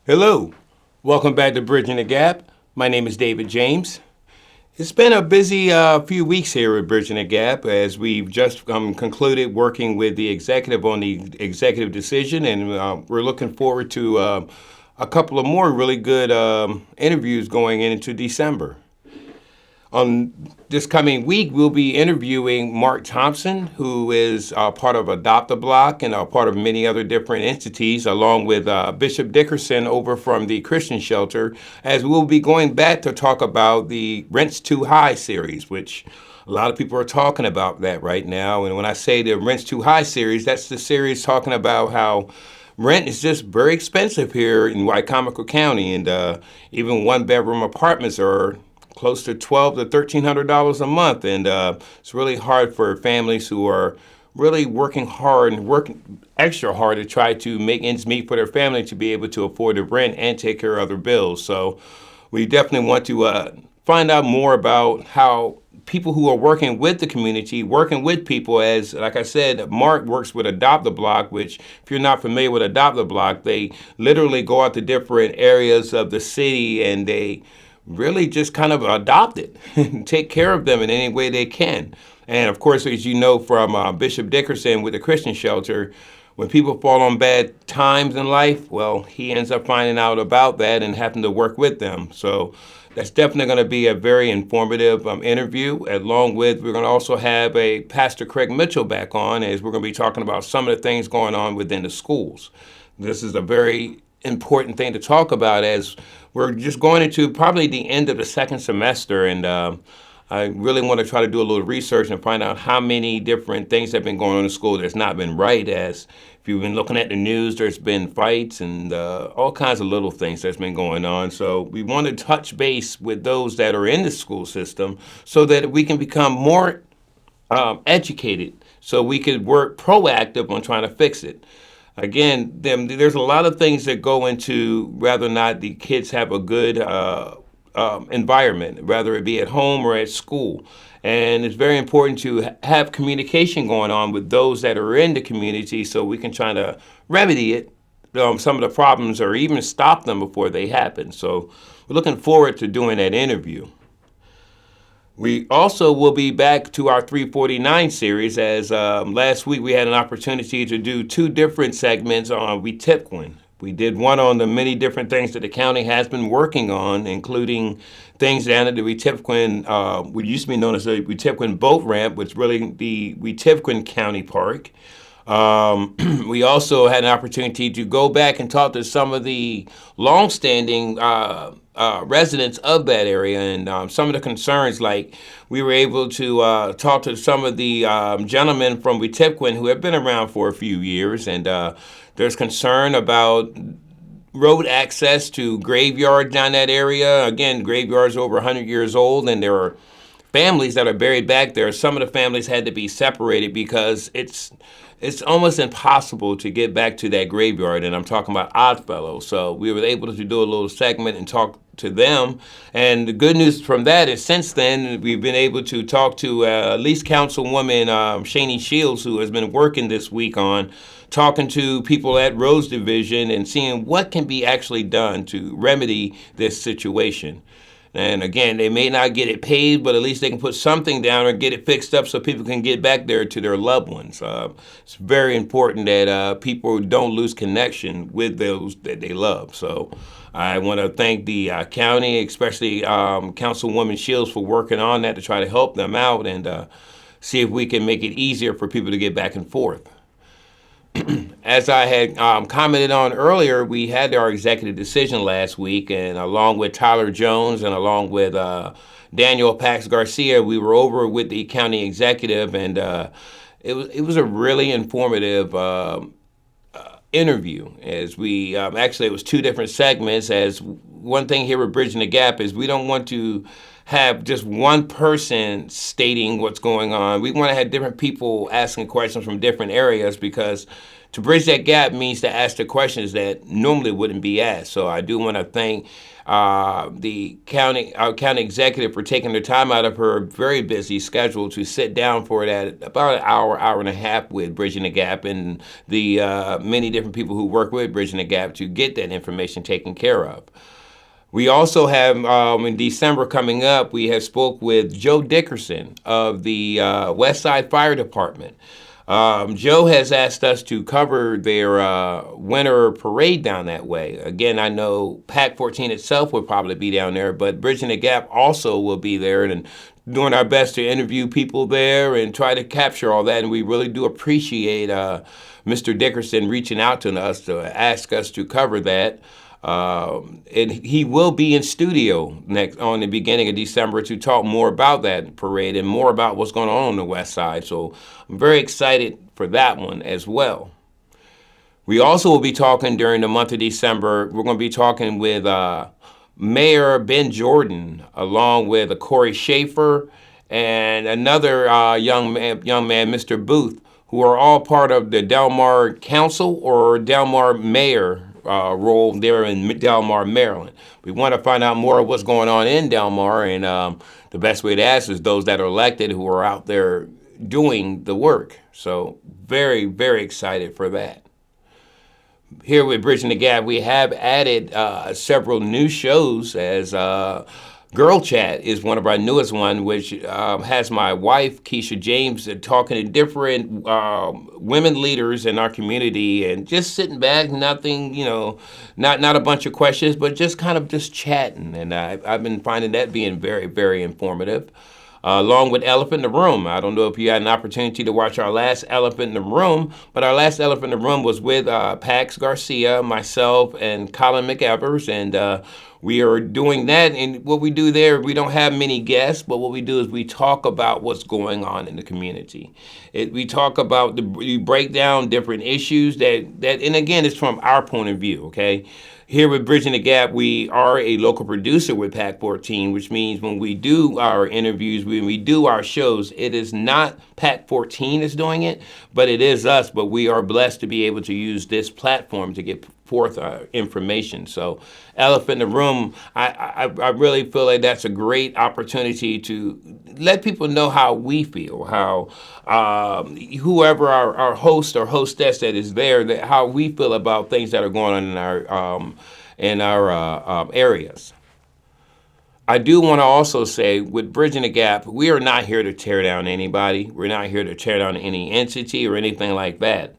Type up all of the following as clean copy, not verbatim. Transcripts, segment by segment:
Hello, welcome back to Bridging the Gap. My name is David James. It's been a busy few weeks here at Bridging the Gap as we've just concluded working with the executive on the executive decision, and we're looking forward to a couple of more really good interviews going into December. On this coming week, we'll be interviewing Mark Thompson, who is part of Adopt-A-Block and part of many other different entities, along with Bishop Dickerson over from the Christian Shelter, as we'll be going back to talk about the Rents Too High series, which a lot of people are talking about that right now. And when I say the Rents Too High series, that's the series talking about how rent is just very expensive here in Wycomico County, and even one-bedroom apartments are close to $1,200 to $1,300 a month, and it's really hard for families who are really working hard and working extra hard to try to make ends meet for their family to be able to afford the rent and take care of other bills. So we definitely want to find out more about how people who are working with the community, working with people, as like I said, Mark works with Adopt-A-Block, which if you're not familiar with Adopt-A-Block, they literally go out to different areas of the city and they really just kind of adopt it and take care of them in any way they can. And of course, as you know from Bishop Dickerson with the Christian Shelter, when people fall on bad times in life, well, he ends up finding out about that and having to work with them. So that's definitely going to be a very informative interview. Along with, we're going to also have a Pastor Craig Mitchell back on, as we're going to be talking about some of the things going on within the schools. This is a very important thing to talk about as we're just going into probably the end of the second semester, and I really want to try to do a little research and find out how many different things have been going on in school that's not been right. As if you've been looking at the news, there's been fights and all kinds of little things that's been going on. So we want to touch base with those that are in the school system so that we can become more educated, so we could work proactive on trying to fix it. Again, there's a lot of things that go into whether or not the kids have a good environment, whether it be at home or at school. And it's very important to have communication going on with those that are in the community so we can try to remedy it, some of the problems, or even stop them before they happen. So we're looking forward to doing that interview. We also will be back to our 349 series, as last week we had an opportunity to do two different segments on Weetipquin. We did one on the many different things that the county has been working on, including things down at the Weetipquin, what used to be known as the Weetipquin Boat Ramp, which is really the Weetipquin County Park. We also had an opportunity to go back and talk to some of the longstanding residents of that area, and some of the concerns. Like, we were able to talk to some of the gentlemen from Weetipquin who have been around for a few years, and there's concern about road access to graveyards down that area. Again, graveyards are over 100 years old, and there are families that are buried back there. Some of the families had to be separated because it's almost impossible to get back to that graveyard, and I'm talking about Oddfellow. So we were able to do a little segment and talk to them. And the good news from that is since then, we've been able to talk to at least Councilwoman Shani Shields, who has been working this week on talking to people at Rose Division and seeing what can be actually done to remedy this situation. And again, they may not get it paid, but at least they can put something down or get it fixed up so people can get back there to their loved ones. It's very important that people don't lose connection with those that they love. So I want to thank the county, especially Councilwoman Shields, for working on that to try to help them out and see if we can make it easier for people to get back and forth. As I had commented on earlier, we had our executive decision last week, and along with Tyler Jones and along with Daniel Pax Garcia, we were over with the county executive, and it was a really informative interview. As we actually, it was two different segments. As one thing here with Bridging the Gap is we don't want to have just one person stating what's going on. We want to have different people asking questions from different areas, because to bridge that gap means to ask the questions that normally wouldn't be asked. So I do want to thank our county executive for taking the time out of her very busy schedule to sit down for that about an hour and a half with Bridging the Gap, and the many different people who work with Bridging the Gap to get that information taken care of. We also have, in December coming up, we have spoke with Joe Dickerson of the West Side Fire Department. Joe has asked us to cover their winter parade down that way. Again, I know PAC 14 itself will probably be down there, but Bridging the Gap also will be there, and doing our best to interview people there and try to capture all that. And we really do appreciate Mr. Dickerson reaching out to us to ask us to cover that. And he will be in studio on the beginning of December to talk more about that parade and more about what's going on the West Side. So I'm very excited for that one as well. We also will be talking during the month of December. We're going to be talking with Mayor Ben Jordan, along with Corey Schaefer and another young man, Mr. Booth, who are all part of the Del Mar Council or Del Mar Mayor role there in Del Mar, Maryland. We want to find out more of what's going on in Del Mar, and the best way to ask is those that are elected who are out there doing the work. So very, very excited for that. Here with Bridging the Gap, we have added several new shows, as Girl Chat is one of our newest ones, which has my wife, Keisha James, talking to different women leaders in our community and just sitting back, nothing, not a bunch of questions, but just kind of just chatting. And I've been finding that being very, very informative. Along with Elephant in the Room. I don't know if you had an opportunity to watch our last Elephant in the Room, but our last Elephant in the Room was with Pax Garcia, myself, and Colin McEvers, and we are doing that. And what we do there, we don't have many guests, but what we do is we talk about what's going on in the community. We talk about, we break down different issues that, and again, it's from our point of view, okay? Here with Bridging the Gap, we are a local producer with PAC 14, which means when we do our interviews, when we do our shows, it is not PAC 14 is doing it, but it is us. But we are blessed to be able to use this platform to get forth information. So Elephant in the Room, I really feel like that's a great opportunity to let people know how we feel, how whoever our host or hostess that is there, that how we feel about things that are going on in our areas. I do want to also say, with Bridging the Gap, we are not here to tear down anybody. We're not here to tear down any entity or anything like that.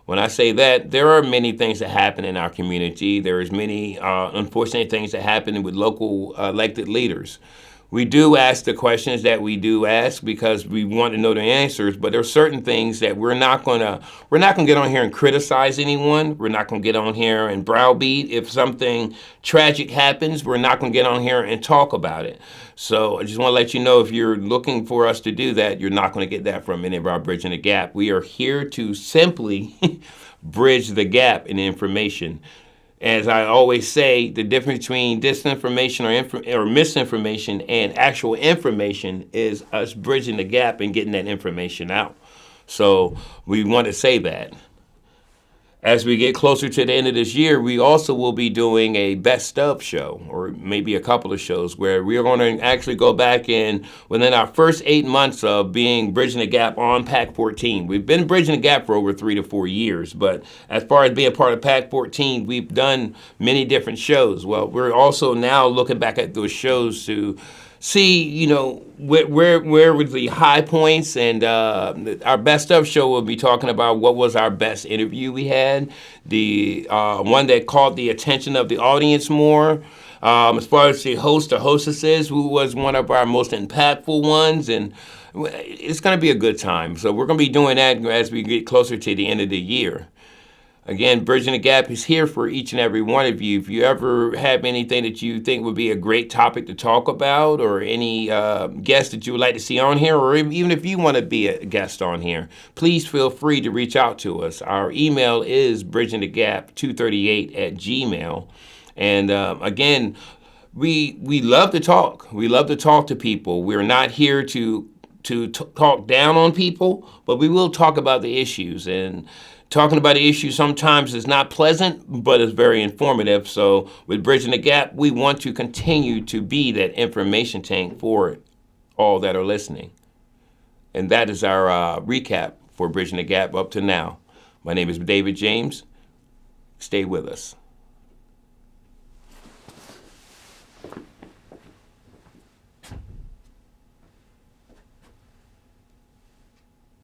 When I say that, there are many things that happen in our community. There is many unfortunate things that happen with local elected leaders. We do ask the questions that we do ask because we want to know the answers, but there are certain things that we're not gonna get on here and criticize anyone. We're not gonna get on here and browbeat. If something tragic happens, we're not gonna get on here and talk about it. So I just want to let you know, if you're looking for us to do that, you're not going to get that from any of our Bridging the Gap. We are here to simply bridge the gap in information. As I always say, the difference between disinformation or misinformation and actual information is us bridging the gap and getting that information out. So we want to say that. As we get closer to the end of this year, we also will be doing a best of show, or maybe a couple of shows, where we are going to actually go back in within our first 8 months of being Bridging the Gap on PAC 14. We've been Bridging the Gap for over 3 to 4 years, but as far as being part of PAC 14, we've done many different shows. Well, we're also now looking back at those shows to see, where were the high points, and our best of show will be talking about what was our best interview we had, the one that caught the attention of the audience more. As far as the host or hostesses, who was one of our most impactful ones, and it's going to be a good time. So we're going to be doing that as we get closer to the end of the year. Again, Bridging the Gap is here for each and every one of you. If you ever have anything that you think would be a great topic to talk about, or any guest that you would like to see on here, or even if you want to be a guest on here, please feel free to reach out to us. Our email is bridgingthegap238@gmail.com. And again, we love to talk. We love to talk to people. We're not here to talk down on people, but we will talk about the issues. And talking about the issues sometimes is not pleasant, but it's very informative. So with Bridging the Gap, we want to continue to be that information tank for all that are listening. And that is our recap for Bridging the Gap up to now. My name is David James. Stay with us.